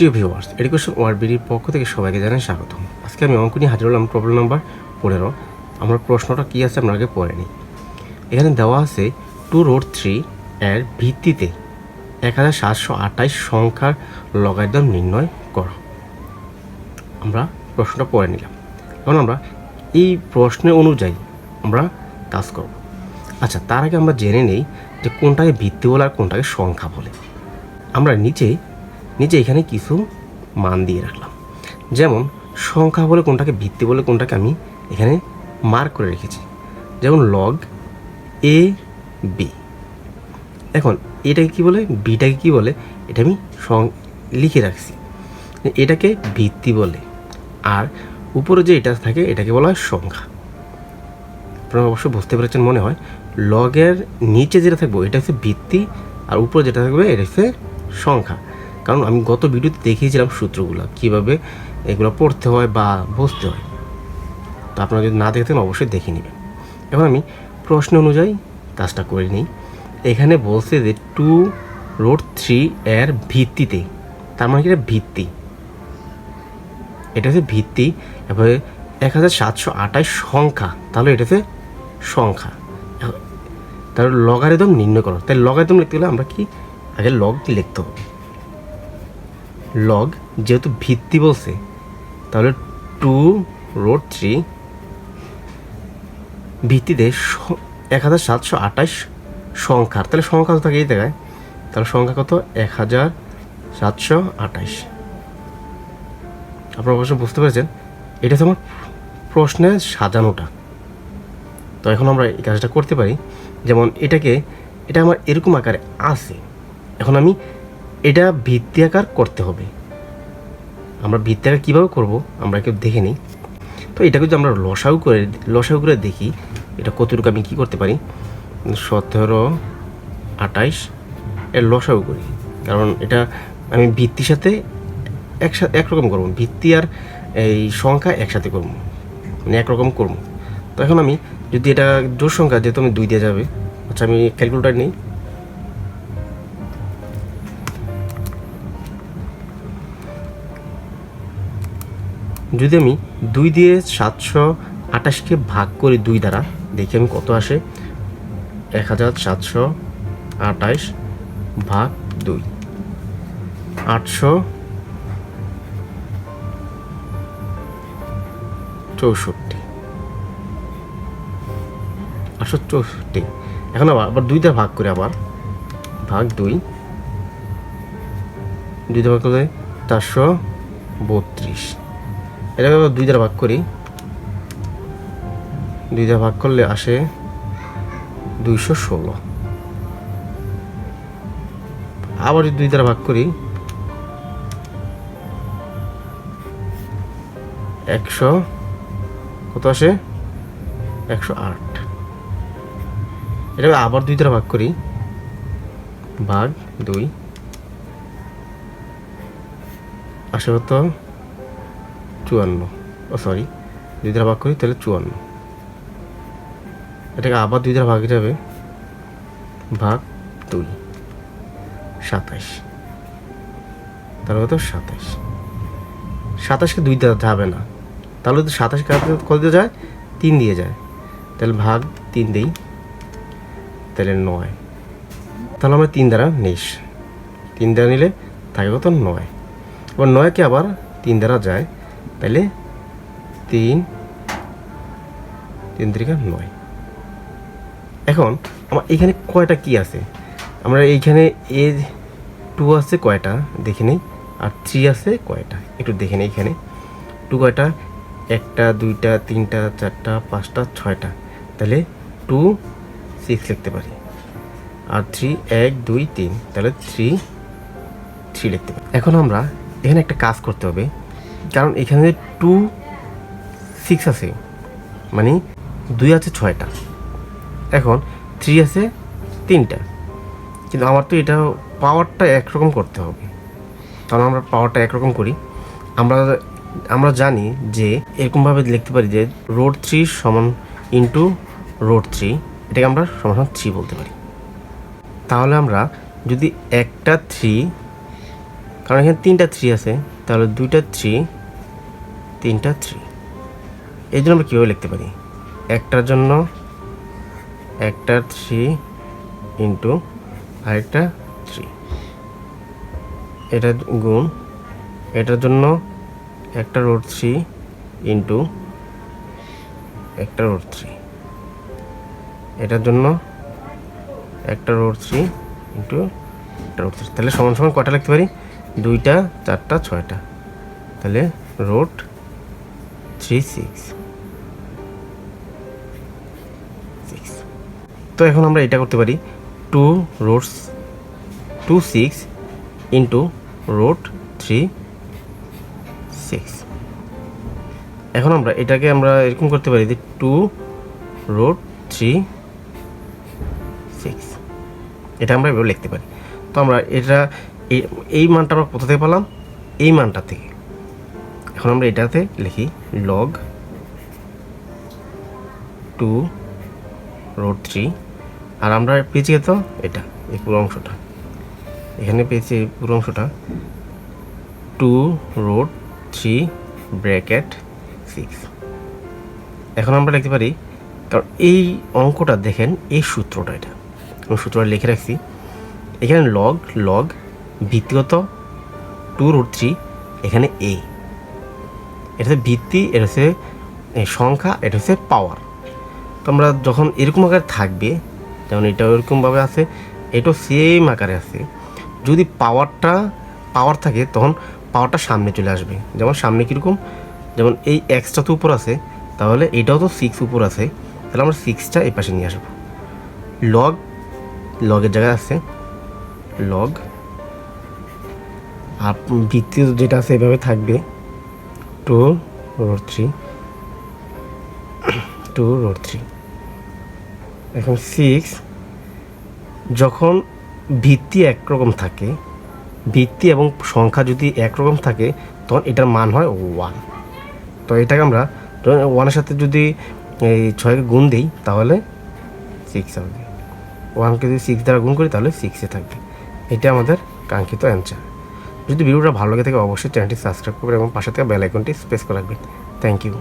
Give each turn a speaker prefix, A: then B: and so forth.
A: প্রিয় viewers, education world বিডির পক্ষ থেকে সবাইকে জানাই স্বাগতম। আজকে আমি অঙ্ক নিয়ে হাজির হলাম, প্রবলেম নাম্বার 15। আমরা প্রশ্নটা কী আছে আমরা আগে পড়ে নিই। এখানে দেওয়া আছে 2√3 এর ভিত্তিতে 1728 সংখ্যার লগারিদম নির্ণয় করো। আমরা প্রশ্নটা পড়ে নিলাম। এখন আমরা এই প্রশ্নের অনুযায়ী আমরা কাজ করব। আচ্ছা, তার আগে আমরা জেনে নেই যে কোনটাকে ভিত্তি বলে আর কোনটাকে সংখ্যা বলে। আমরা নিচে এখানে কিছু মান দিয়ে রাখলাম। যেমন সংখ্যা বলে কোনটাকে, ভিত্তি বলে কোনটাকে আমি এখানে মার্ক করে রেখেছি। যেমন লগ এ বি। এখন এটাকে কী বলে, বিটাকে কী বলে, এটা আমি লিখে রাখছি। এটাকে ভিত্তি বলে, আর উপরে যে এটা থাকে এটাকে বলা হয় সংখ্যা। আপনারা অবশ্যই বুঝতে পেরেছেন মনে হয়। লগের নিচে যেটা থাকবে এটা হচ্ছে ভিত্তি, আর উপরে যেটা থাকবে এটা হচ্ছে সংখ্যা। কারণ আমি গত ভিডিওতে দেখিয়েছিলাম সূত্রগুলো কীভাবে এগুলো পড়তে হয় বা বুঝতে হয়। তো আপনারা যদি না দেখতেন অবশ্যই দেখে নেবেন। এখন আমি প্রশ্ন অনুযায়ী কাজটা করে নিই। এখানে বলছে যে 2√3 এর ভিত্তিতে, তার মানে কি এটা ভিত্তি, এটা হচ্ছে ভিত্তি। এবারে 1728 সংখ্যা, তাহলে এটা হচ্ছে সংখ্যা। তাহলে লগারিদম নির্ণয় করো। তাই লগারিদম লিখতে গেলে আমরা কি আগে লগ লিখতে হবে। লগ যেহেতু ভিত্তি বলছে, তাহলে 2√3 ভিত্তিতে 1728 সংখ্যার, তাহলে সংখ্যা কত থাকে এই জায়গায়, তাহলে সংখ্যা কত 1728। আপনারা অবশ্যই বুঝতে পেরেছেন। এটা হচ্ছে আমার প্রশ্নের সাজানোটা। তো এখন আমরা এই কাজটা করতে পারি। যেমন এটা আমার এরকম আকারে আছে। এখন আমি এটা ভিত্তি আকার করতে হবে। আমরা ভিত্তি আকার কীভাবে করবো আমরা কেউ দেখে নিই। তো এটাকে যদি আমরা লসাগু করে দেখি এটা কতটুকু আমি কী করতে পারি। 1728 এর লসাগু করি, কারণ এটা আমি ভিত্তির সাথে একরকম করবো। ভিত্তি আর এই সংখ্যা একসাথে করবো, মানে একরকম করবো। তো এখন আমি যদি এটা জোড় সংখ্যা, যেহেতু আমি 2 দিয়ে যাবে। আচ্ছা, আমি ক্যালকুলেটার নিই। যদি আমি 2 দিয়ে 728কে ভাগ করি 2 দ্বারা, দেখি আমি কত আসে। 1728 ভাগ 2, 864। এখন আবার 2 দ্বারা ভাগ করি, আবার ভাগ 2 দ্বারা ভাগ করলে 432। এটাকে আবার 2 দ্বারা ভাগ করি, 2 দ্বারা ভাগ করলে আসে 216। আবার যদি 2 দ্বারা ভাগ করি 100, কত আসে 108। এটাকে আবার 2 দ্বারা ভাগ করি, ভাগ 2 আসে কত 54। সরি, 2 দ্বারা ভাগ করি তাহলে 54। এটাকে আবার 2 দ্বারা ভাগ যাবে, ভাগ 2 27। তাহলে কত 27। 27কে 2 দ্বারা যাবে না, তাহলে তো 27 কত দিয়ে যায়, 3 দিয়ে যায়। তাহলে ভাগ 3 দিই, তাহলে 9। তাহলে আমরা 3 দ্বারা নিস, 3 দ্বারা নিলে থাকে কত 9। এবার 9কে আবার 3 দ্বারা যায়, তাহলে 3 3 9। এখন আমার এখানে কয়টা কি আছে, আমরা এইখানে A2 আছে কয়টা দেখে নিই, আর 3 আছে কয়টা একটু দেখে নিই। এখানে 2 কয়টা, 1টা 2টা 3টা 4টা 5টা 6টা, তাহলে 2 6 লিখতে পারি। আর 3 1 2 3, তাহলে 3 লিখতে পারি। এখন আমরা এখানে একটা কাজ করতে হবে, কারণ এখানে 2 6 আছে, মানে 2 আছে 6টা, এখন 3 আছে 3টা। কিন্তু আমার তো এটা পাওয়ারটা একরকম করতে হবে, কারণ আমরা পাওয়ারটা একরকম করি। আমরা জানি যে এরকমভাবে লিখতে পারি যে √3 সমান ইন্টু √3, এটাকে আমরা সমান 3 বলতে পারি। তাহলে আমরা যদি একটা 3 কারণ এখানে 3টা 3 আছে, তাহলে 2টা 3, 3টা 3। এই জন্য আমরা কীভাবে লিখতে পারি, একটার জন্য একটা 3 ইন্টু আরেকটা 3, এটা গুণ এটার জন্য একটা রুট 3 ইন্টু একটা রুট 3, এটার জন্য একটা রুট 3 ইন্টু একটা রুট 3। তাহলে সমান সমান কটা লিখতে পারি, 2টা 4টা 6টা, তাহলে রুট 3 6। তো এখন আমরা এটা করতে পারি 2 রুট 2 6 ইন্টু রুট 3 6। এখন আমরা এটাকে আমরা এরকম করতে পারি যে 2 রুট 3 6, এটা আমরা এভাবে লিখতে পারি। তো আমরা এটা এই মানটা আমরা কোথা থেকে পেলাম, এই মানটা থেকে। এখন আমরা এটাতে লিখি লগ 2 রুট 3, আর আমরা পেয়েছি তো এটা এই পুরো অংশটা, এখানে পেয়েছি এই পুরো অংশটা 2 রুট 3 ব্র্যাকেট 6। এখন আমরা লিখতে পারি, কারণ এই অঙ্কটা দেখেন এই সূত্রটা, এটা আমি সূত্রটা লিখে রাখছি এখানে লগ ভিত্তিগত 2 রুট 3, এখানে এ, এটা হচ্ছে ভিত্তি, এটা হচ্ছে সংখ্যা, এটা হচ্ছে পাওয়ার। তো আমরা যখন এরকম আকারে থাকবে, যেমন এটা এরকমভাবে আছে, এটাও সেম আকারে আছে, যদি পাওয়ার থাকে তখন পাওয়ারটা সামনে চলে আসবে। যেমন সামনে কীরকম, যেমন এই এক্সটা তো উপর আছে, তাহলে এটাও তো 6 উপর আছে, তাহলে আমরা 6টা এই পাশে নিয়ে আসবো। লগের জায়গায় আছে লগ, আর ভিত্তি যেটা আছে এভাবে থাকবে 2 রুট 3। এখন 6 যখন ভিত্তি একরকম থাকে, ভিত্তি এবং সংখ্যা যদি একরকম থাকে, তখন এটার মান হয় 1। তো এটাকে আমরা 1-এর সাথে যদি এই 6কে গুণ দিই তাহলে 6 হবে, 1কে যদি 6 দ্বারা গুণ করি তাহলে 6-এ থাকবে। এটা আমাদের কাঙ্ক্ষিত অ্যান্সার। যদি ভিডিওটা ভালো লাগে থাকে অবশ্যই চ্যানেলটি সাবস্ক্রাইব করবেন এবং পাশে থেকে বেল আইকনটি প্রেস করে রাখবেন। Thank you.